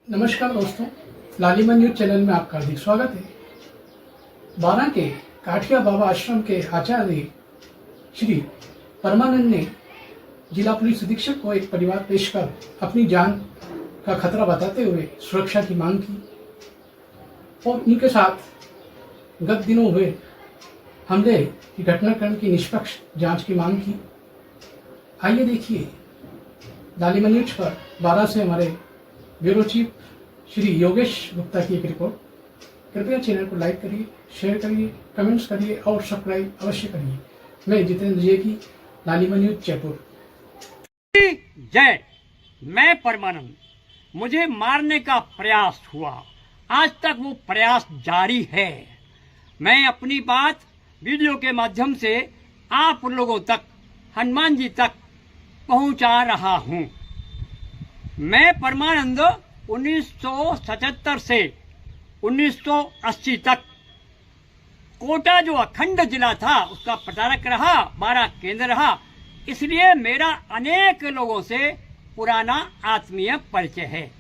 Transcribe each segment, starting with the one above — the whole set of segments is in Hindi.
नमस्कार दोस्तों, लालिमा न्यूज चैनल में आपका हार्दिक स्वागत है। बारा के काठिया बाबा आश्रम के आचार्य श्री परमानंद ने जिला पुलिस अधीक्षक को एक परिवार पेश कर अपनी जान का खतरा बताते हुए सुरक्षा की मांग की और उनके साथ गत दिनों हुए हमले की घटनाक्रम की निष्पक्ष जांच की मांग की। आइए देखिए लालिमा न्यूज पर बारा से हमारे ब्यूरो चीफ श्री योगेश गुप्ता की एक रिपोर्ट। कृपया चैनल को लाइक करिए, शेयर करिए, कमेंट्स करिए और सब्सक्राइब अवश्य करिए। मैं जितेंद्र जी की लालिमा न्यूज जयपुर। जय। मैं परमानंद, मुझे मारने का प्रयास हुआ, आज तक वो प्रयास जारी है। मैं अपनी बात वीडियो के माध्यम से आप लोगों तक, हनुमान जी तक पहुंचा रहा हूं। मैं परमानंद 1977 से 1980 तक कोटा जो अखंड जिला था उसका प्रचारक रहा, 12 केंद्र रहा, इसलिए मेरा अनेक लोगों से पुराना आत्मीय परिचय है।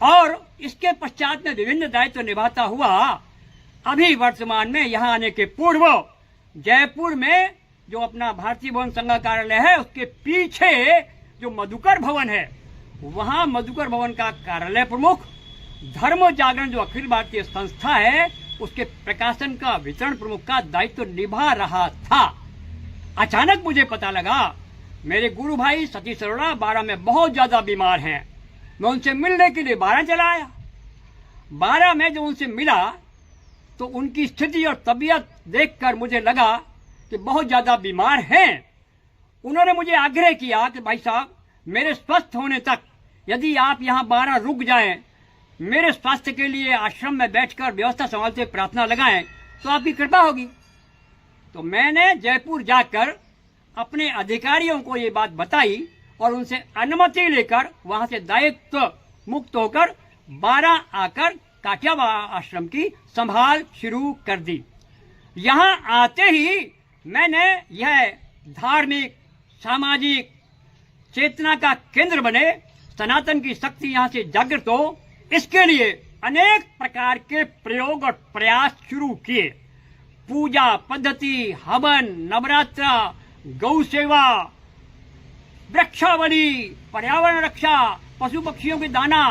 और इसके पश्चात में विभिन्न दायित्व निभाता हुआ अभी वर्तमान में यहाँ आने के पूर्व जयपुर में जो अपना भारतीय भवन संघ कार्यालय है उसके पीछे जो मधुकर भवन है, वहां मधुकर भवन का कार्यालय प्रमुख, धर्म जागरण जो अखिल भारतीय संस्था है उसके प्रकाशन का वितरण प्रमुख का दायित्व निभा रहा था। अचानक मुझे पता लगा मेरे गुरु भाई सतीश अरोड़ा बारा में बहुत ज्यादा बीमार हैं। मैं उनसे मिलने के लिए बारा चला आया। बारा में जब उनसे मिला तो उनकी स्थिति और तबीयत देखकर मुझे लगा कि बहुत ज्यादा बीमार हैं। उन्होंने मुझे आग्रह किया कि भाई साहब, मेरे स्वस्थ होने तक यदि आप यहाँ बारा रुक जाएं, मेरे स्वास्थ्य के लिए आश्रम में बैठकर व्यवस्था संभालते प्रार्थना लगाएं तो आपकी कृपा होगी। तो मैंने जयपुर जाकर अपने अधिकारियों को ये बात बताई और उनसे अनुमति लेकर वहां से दायित्व मुक्त होकर बारा आकर काठिया बाबा आश्रम की संभाल शुरू कर दी। यहाँ आते ही मैंने यह धार्मिक सामाजिक चेतना का केंद्र बने, सनातन की शक्ति यहाँ से जागृत हो, इसके लिए अनेक प्रकार के प्रयोग और प्रयास शुरू किए। पूजा पद्धति, हवन, नवरात्र, गौ सेवा, वृक्षावली, पर्यावरण रक्षा, पशु पक्षियों के दाना,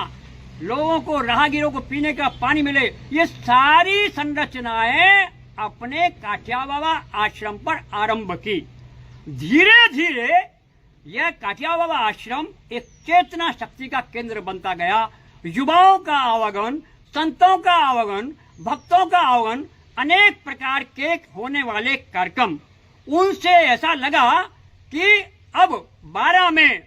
लोगों को, राहगीरों को पीने का पानी मिले, ये सारी संरचनाएं अपने काठिया बाबा आश्रम पर आरंभ की। धीरे धीरे यह काठिया बाबा आश्रम एक चेतना शक्ति का केंद्र बनता गया। युवाओं का आवागमन, संतों का आवागमन, भक्तों का आवागमन, अनेक प्रकार के होने वाले कार्यक्रम, उनसे ऐसा लगा कि अब बारा में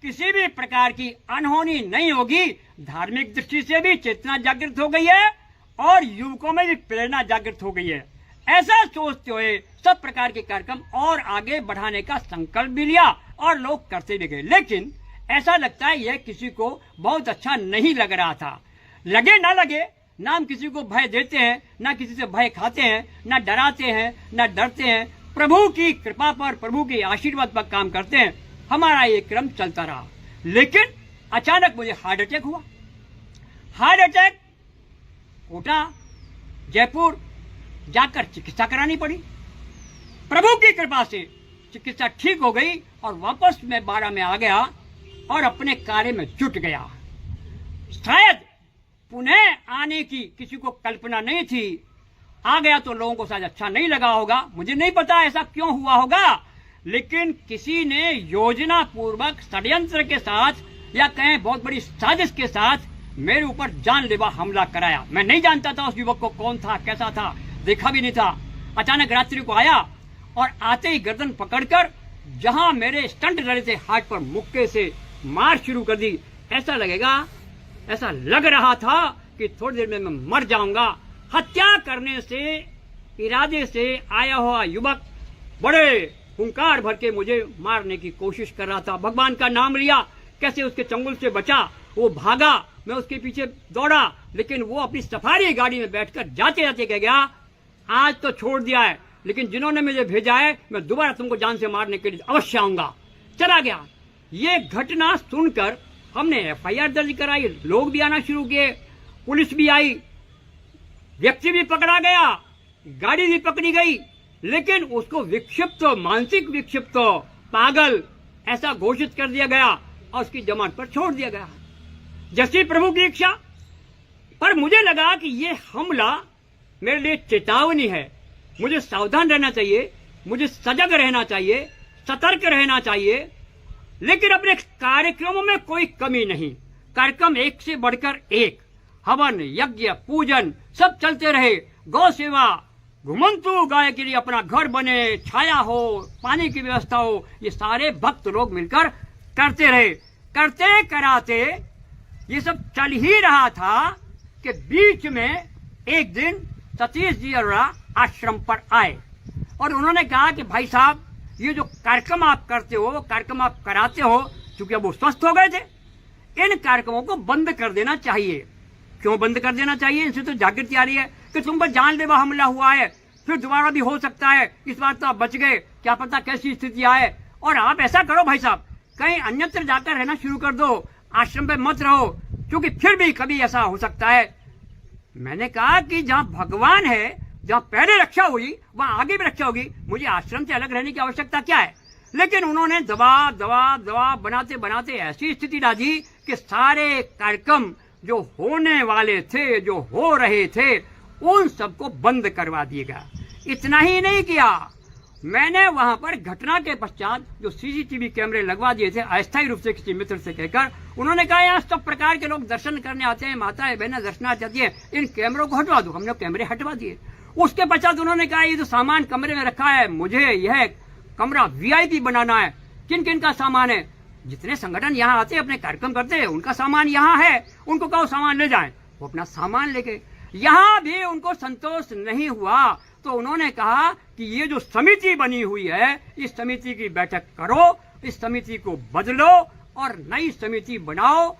किसी भी प्रकार की अनहोनी नहीं होगी। धार्मिक दृष्टि से भी चेतना जागृत हो गई है और युवकों में भी प्रेरणा जागृत हो गई है। ऐसा सोचते हुए सब प्रकार के कार्यक्रम और आगे बढ़ाने का संकल्प भी लिया और लोग करते भी गए। लेकिन ऐसा लगता है यह किसी को बहुत अच्छा नहीं लग रहा था। लगे ना लगे, ना हम किसी को भय देते हैं, ना किसी से भय खाते हैं, ना डराते हैं, ना डरते हैं। प्रभु की कृपा पर, प्रभु के आशीर्वाद पर काम करते हैं। हमारा ये क्रम चलता रहा। लेकिन अचानक मुझे हार्ट अटैक हुआ। हार्ट अटैक, कोटा, जयपुर जाकर चिकित्सा करानी पड़ी। प्रभु की कृपा से चिकित्सा ठीक हो गई और वापस मैं बारा में आ गया और अपने कार्य में जुट गया। शायद पुनः आने की किसी को कल्पना नहीं थी। आ गया तो लोगों को शायद अच्छा नहीं लगा होगा, मुझे नहीं पता ऐसा क्यों हुआ होगा। लेकिन किसी ने योजना पूर्वक षड्यंत्र के साथ या कहें बहुत बड़ी साजिश के साथ मेरे ऊपर जानलेवा हमला कराया। मैं नहीं जानता था उस युवक को कौन था, कैसा था, देखा भी नहीं था। अचानक रात्रि को आया और आते ही गर्दन पकड़कर जहां मेरे स्टंट डरे थे हार्ट पर मुक्के से मार शुरू कर दी। ऐसा लग रहा था कि थोड़ी देर में मैं मर जाऊंगा। हत्या करने से इरादे से आया हुआ युवक बड़े हुंकार भर के मुझे मारने की कोशिश कर रहा था। भगवान का नाम लिया, कैसे उसके चंगुल से बचा, वो भागा, मैं उसके पीछे दौड़ा, लेकिन वो अपनी सफारी गाड़ी में बैठकर जाते जाते कह गया, आज तो छोड़ दिया है, लेकिन जिन्होंने मुझे भेजा है मैं दोबारा तुमको जान से मारने के लिए अवश्य आऊंगा। चला गया। ये घटना सुनकर हमने FIR दर्ज कराई, लोग भी आना शुरू किए, पुलिस भी आई, व्यक्ति भी पकड़ा गया, गाड़ी भी पकड़ी गई, लेकिन उसको विक्षिप्त, मानसिक विक्षिप्त, पागल ऐसा घोषित कर दिया गया और उसकी जमानत पर छोड़ दिया गया। जैसी प्रभु की इच्छा। पर मुझे लगा कि ये हमला मेरे लिए चेतावनी है, मुझे सावधान रहना चाहिए, मुझे सजग रहना चाहिए, सतर्क रहना चाहिए, लेकिन अपने कार्यक्रमों में कोई कमी नहीं। कार्यक्रम एक से बढ़कर एक, हवन, यज्ञ, पूजन सब चलते रहे, गौ सेवा, घुमंतु गाय के लिए अपना घर बने, छाया हो, पानी की व्यवस्था हो, ये सारे भक्त लोग मिलकर करते रहे। करते कराते ये सब चल ही रहा था कि बीच में एक दिन सतीश जी अरोड़ा आश्रम पर आए और उन्होंने कहा कि भाई साहब, ये जो कार्यक्रम आप करते हो, कार्यक्रम आप कराते हो, चूंकि अब वो स्वस्थ हो गए थे, इन कार्यक्रमों को बंद कर देना चाहिए। क्यों बंद कर देना चाहिए? इनसे तो जागृति आ रही है कि तुम पर जानलेवा हमला हुआ है, फिर दोबारा भी हो सकता है, इस बार तो आप बच गए, क्या पता कैसी स्थिति आए। और आप ऐसा करो भाई साहब, कहीं अन्यत्र जाकर रहना शुरू कर दो, आश्रम पे मत रहो, क्योंकि फिर भी कभी ऐसा हो सकता है। मैंने कहा कि जहां भगवान है, जहां पहले रक्षा हुई वहां आगे भी रक्षा होगी, मुझे आश्रम से अलग रहने की आवश्यकता क्या है। लेकिन उन्होंने दबाव बनाते बनाते ऐसी स्थिति डाली कि सारे कार्यक्रम जो होने वाले थे, जो हो रहे थे, उन सबको बंद करवा दिएगा। इतना ही नहीं किया, मैंने वहां पर घटना के पश्चात जो CCTV कैमरे लगवा दिए थे, अस्थायी रूप से किसी मित्र से कहकर, उन्होंने कहा यहाँ सब प्रकार के लोग दर्शन करने आते हैं, माताएं बहनें दर्शनार्थ जाती है, इन कैमरों को हटवा दो। हमने कैमरे हटवा दिए। उसके पश्चात उन्होंने कहा ये जो सामान कमरे में रखा है, मुझे यह कमरा VIP बनाना है। किन किन का सामान है? जितने संगठन यहाँ आते हैं, अपने कार्यक्रम करते हैं, उनका सामान यहाँ है, उनको कहो सामान ले जाएं। वो अपना सामान लेके, यहाँ भी उनको संतोष नहीं हुआ तो उन्होंने कहा कि ये जो समिति बनी हुई है, इस समिति की बैठक करो, इस समिति को बदलो और नई समिति बनाओ।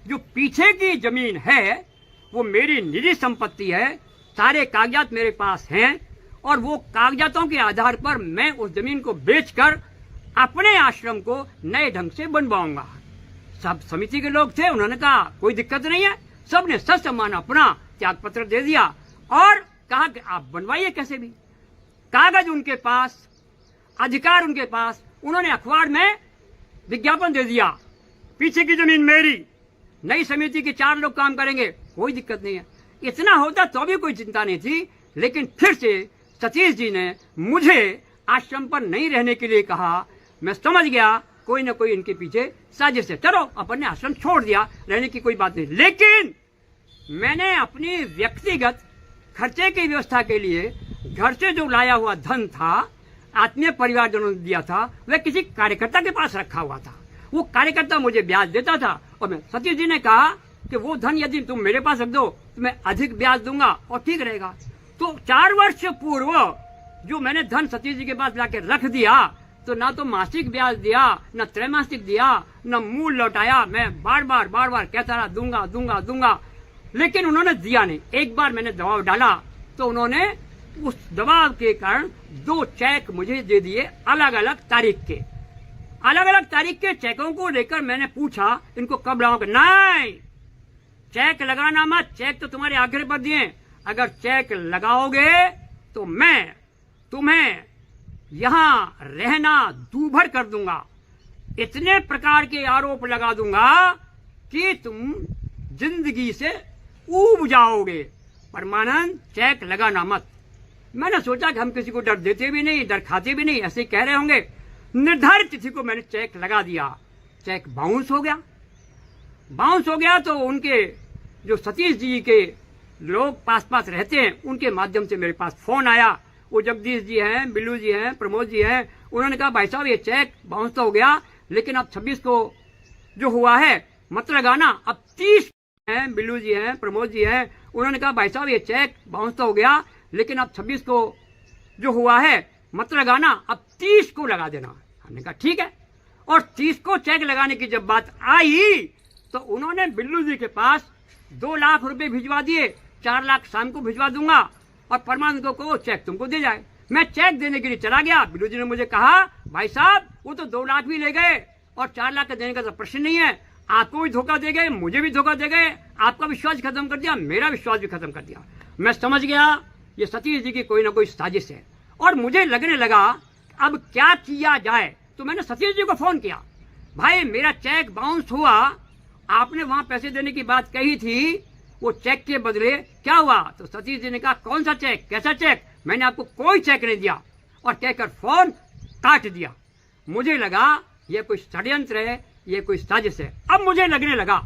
जो पीछे की जमीन है वो मेरी निजी संपत्ति है, सारे कागजात मेरे पास हैं और वो कागजातों के आधार पर मैं उस जमीन को बेचकर अपने आश्रम को नए ढंग से बनवाऊंगा। सब समिति के लोग थे, उन्होंने कहा कोई दिक्कत नहीं है, सबने ससम्मान अपना त्याग पत्र दे दिया और कहा कि आप बनवाइए कैसे भी। कागज उनके पास, अधिकार उनके पास, उन्होंने अखबार में विज्ञापन दे दिया, पीछे की जमीन मेरी, नई समिति के 4 लोग काम करेंगे, कोई दिक्कत नहीं है। इतना होता तो भी कोई चिंता नहीं थी, लेकिन फिर से सतीश जी ने मुझे आश्रम पर नहीं रहने के लिए कहा। मैं समझ गया कोई ना कोई इनके पीछे साजिश है, चलो अपन ने आश्रम छोड़ दिया, रहने की कोई बात नहीं। लेकिन मैंने अपनी व्यक्तिगत खर्चे की व्यवस्था के लिए घर से जो लाया हुआ धन था, आत्मीय परिवारजनों ने दिया था, वह किसी कार्यकर्ता के पास रखा हुआ था। वो कार्यकर्ता मुझे ब्याज देता था और मैं, सतीश जी ने कहा कि वो धन यदि तुम मेरे पास रख दो तो मैं अधिक ब्याज दूंगा और ठीक रहेगा। तो 4 वर्ष पूर्व जो मैंने धन सतीश जी के पास लाके रख दिया, तो ना तो मासिक ब्याज दिया, न त्रैमासिक दिया, न मूल लौटाया। मैं बार बार कहता रहा दूंगा, लेकिन उन्होंने दिया नहीं। एक बार मैंने दबाव डाला तो उन्होंने उस दबाव के कारण 2 चेक मुझे दे दिए, अलग अलग तारीख के चेकों को लेकर मैंने पूछा इनको कब लाओगे? नहीं, चेक लगाना मत, चेक तो तुम्हारे आखिर पर दिए, अगर चेक लगाओगे तो मैं तुम्हें यहां रहना दूभर कर दूंगा, इतने प्रकार के आरोप लगा दूंगा कि तुम जिंदगी से ऊब जाओगे। परमानंद, चेक लगाना मत। मैंने सोचा कि हम किसी को डर देते भी नहीं, डर खाते भी नहीं, ऐसे कह रहे होंगे। निर्धारित तिथि को मैंने चेक लगा दिया, चेक बाउंस हो गया। तो उनके जो सतीश जी के लोग पास रहते हैं, उनके माध्यम से मेरे पास फोन आया। वो जगदीश जी हैं, बिल्लू जी हैं, प्रमोद जी हैं, उन्होंने कहा भाई साहब ये चेक बाउंस तो हो गया, लेकिन अब 26 को जो हुआ है मत लगाना। अब 30 हैं, बिल्लू जी हैं, प्रमोद जी हैं, उन्होंने कहा भाई साहब ये चेक बाउंस तो हो गया, लेकिन अब 26 को जो हुआ है मत लगाना, अब 30 को लगा देना। हमने कहा ठीक है। और 30 को चेक लगाने की जब बात आई तो उन्होंने बिल्लू जी के पास 2 लाख रुपए भिजवा दिए, 4 लाख शाम को भिजवा दूंगा और परमानंद को चेक तुमको दे जाए। मैं चेक देने के लिए चला गया, बिल्लू जी ने मुझे कहा भाई साहब वो तो 2 लाख भी ले गए और 4 लाख का देने का तो प्रश्न नहीं है, आपको भी धोखा दे गए, मुझे भी धोखा दे गए, आपका विश्वास खत्म कर दिया, मेरा विश्वास भी खत्म कर दिया। मैं समझ गया ये सतीश जी की कोई ना कोई साजिश है, और मुझे लगने लगा अब क्या किया जाए। तो मैंने सतीश जी को फोन किया, भाई मेरा चेक बाउंस हुआ, आपने वहां पैसे देने की बात कही थी, वो चेक के बदले क्या हुआ? तो सतीश जी ने कहा कौन सा चेक, कैसा चेक, मैंने आपको कोई चेक नहीं दिया, और कहकर फोन काट दिया। मुझे लगा ये कोई षड्यंत्र है, ये कोई साजिश है। अब मुझे लगने लगा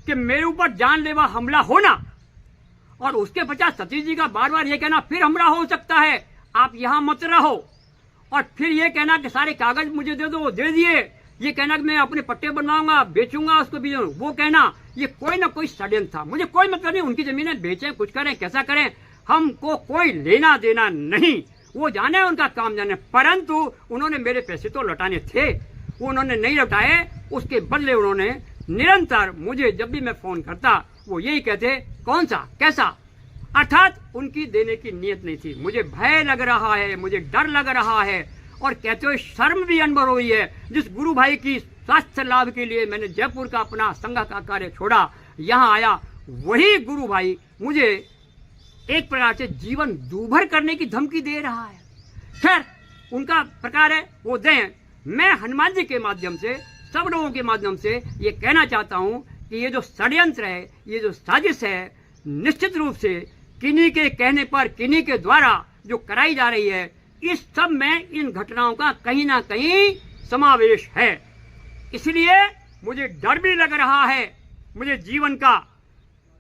कि मेरे ऊपर जानलेवा हमला होना और उसके पश्चात सतीश जी का बार बार ये कहना फिर हमला हो सकता है, आप यहां मत रहो, और फिर ये कहना कि सारे कागज मुझे दे दो, दे दिए, ये कहना कि मैं अपने पट्टे बनवाऊंगा, बेचूंगा उसको भी, वो कहना, ये कोई ना कोई षड्यंत्र था। मुझे कोई मतलब नहीं, उनकी जमीनें बेचें, कुछ करें, कैसा करें, हमको कोई लेना देना नहीं, वो जाने उनका काम जाने। परंतु उन्होंने मेरे पैसे तो लौटाने थे, वो उन्होंने नहीं लौटाए। उसके बदले उन्होंने निरंतर मुझे जब भी मैं फोन करता वो यही कहते कौन सा, कैसा, अर्थात उनकी देने की नीयत नहीं थी। मुझे भय लग रहा है, मुझे डर लग रहा है, और कहते हुए शर्म भी अनुभव हुई है। जिस गुरु भाई की स्वास्थ्य लाभ के लिए मैंने जयपुर का अपना संघ का कार्य छोड़ा, यहाँ आया, वही गुरु भाई मुझे एक प्रकार से जीवन दूभर करने की धमकी दे रहा है। खैर उनका प्रकार है, वो दें। मैं हनुमान जी के माध्यम से, सब लोगों के माध्यम से ये कहना चाहता हूं कि ये जो षड्यंत्र है, ये जो साजिश है, निश्चित रूप से किन्हीं के कहने पर, किन्हीं के द्वारा जो कराई जा रही है, इस सब में इन घटनाओं का कहीं ना कहीं समावेश है। इसलिए मुझे डर भी लग रहा है, मुझे जीवन का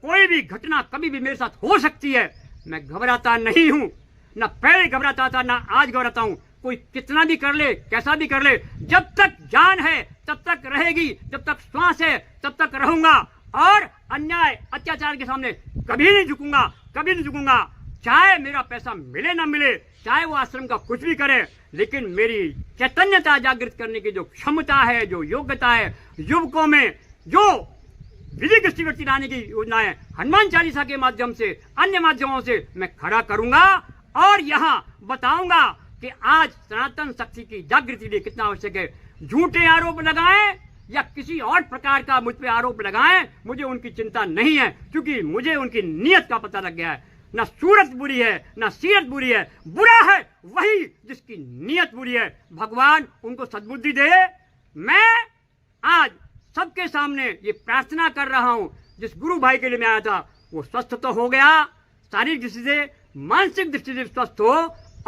कोई भी घटना कभी भी मेरे साथ हो सकती है। मैं घबराता नहीं हूं, न पहले घबराता था, न आज घबराता हूं। कोई कितना भी कर ले, कैसा भी कर ले, जब तक जान है तब तक रहेगी, जब तक श्वास है तब तक रहूंगा, और अन्याय अत्याचार के सामने कभी नहीं झुकूंगा, कभी नहीं झुकूंगा। चाहे मेरा पैसा मिले ना मिले, चाहे वो आश्रम का कुछ भी करे, लेकिन मेरी चैतन्यता जागृत करने की जो क्षमता है, जो योग्यता है, युवकों में जो विधि दृष्टिवृत्ति लाने की योजना है, हनुमान चालीसा के माध्यम से, अन्य माध्यमों से मैं खड़ा करूंगा, और यहाँ बताऊंगा कि आज सनातन शक्ति की जागृति के लिए कितना आवश्यक है। झूठे आरोप लगाएं या किसी और प्रकार का मुझ पे आरोप लगाएं, मुझे उनकी चिंता नहीं है, क्योंकि मुझे उनकी नीयत का पता लग गया है। ना सूरत बुरी है, ना सीरत बुरी है, बुरा है वही जिसकी नीयत बुरी है। भगवान उनको सद्बुद्धि दे। मैं आज सबके सामने ये प्रार्थना कर रहा हूं, जिस गुरु भाई के लिए मैं आया था वो स्वस्थ तो हो गया, शारीरिक दृष्टि से, मानसिक दृष्टि से स्वस्थ हो,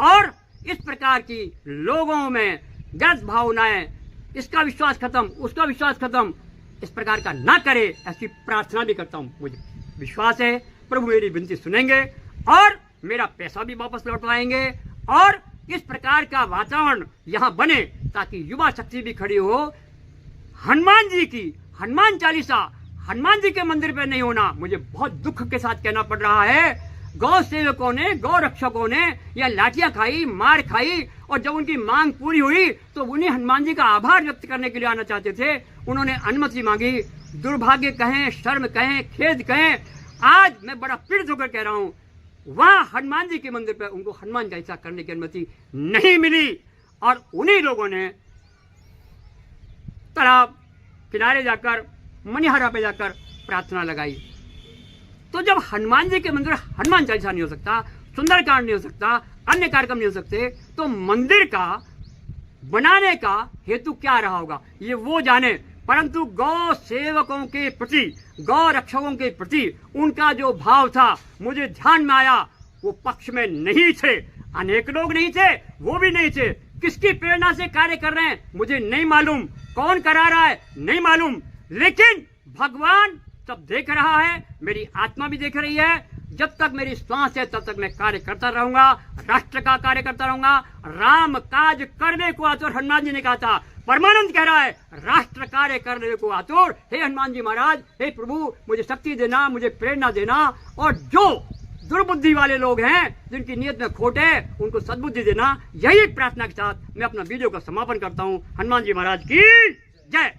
और इस प्रकार की लोगों में गलत भावनाएं, इसका विश्वास खत्म, उसका विश्वास खत्म, इस प्रकार का ना करे, ऐसी प्रार्थना भी करता हूं। मुझे विश्वास है प्रभु मेरी विनती सुनेंगे और मेरा पैसा भी वापस लौटवाएंगे, और इस प्रकार का वातावरण यहाँ बने ताकि युवा शक्ति भी खड़ी हो। हनुमान जी की हनुमान चालीसा हनुमान जी के मंदिर पे नहीं होना, मुझे बहुत दुख के साथ कहना पड़ रहा है। गौ सेवकों ने, गौ रक्षकों ने यह लाठियां खाई, मार खाई, और जब उनकी मांग पूरी हुई तो उन्हें हनुमान जी का आभार व्यक्त करने के लिए आना चाहते थे, उन्होंने अनुमति मांगी। दुर्भाग्य कहें, शर्म कहें, खेद कहें, आज मैं बड़ा पीड़ित होकर कह रहा हूं, वहां हनुमान जी के मंदिर पर उनको हनुमान चालीसा करने की अनुमति नहीं मिली, और उन्हीं लोगों ने तालाब किनारे जाकर, मनिहारा पे जाकर प्रार्थना लगाई। तो जब हनुमान जी के मंदिर हनुमान चालीसा नहीं हो सकता, सुंदरकांड नहीं हो सकता, अन्य कार्यक्रम नहीं हो सकते, तो मंदिर का बनाने का हेतु क्या रहा होगा ये वो जाने। परंतु गौ सेवकों के प्रति, गौ रक्षकों के प्रति उनका जो भाव था मुझे ध्यान में आया, वो पक्ष में नहीं थे। अनेक लोग नहीं थे, वो भी नहीं थे। किसकी प्रेरणा से कार्य कर रहे हैं मुझे नहीं मालूम, कौन करा रहा है नहीं मालूम, लेकिन भगवान सब देख रहा है, मेरी आत्मा भी देख रही है। जब तक मेरी श्वास है तब तक मैं कार्य करता रहूंगा, राष्ट्र का कार्य करता रहूंगा। राम काज करने को आतुर हनुमान जी ने कहा था, परमानंद कह रहा है राष्ट्र कार्य करने को आतुर। हे हनुमान जी महाराज, हे प्रभु मुझे शक्ति देना, मुझे प्रेरणा देना, और जो दुर्बुद्धि वाले लोग हैं जिनकी नीयत में खोट है उनको सद्बुद्धि देना। यही प्रार्थना के साथ मैं अपना वीडियो का समापन करता हूँ। हनुमान जी महाराज की जय।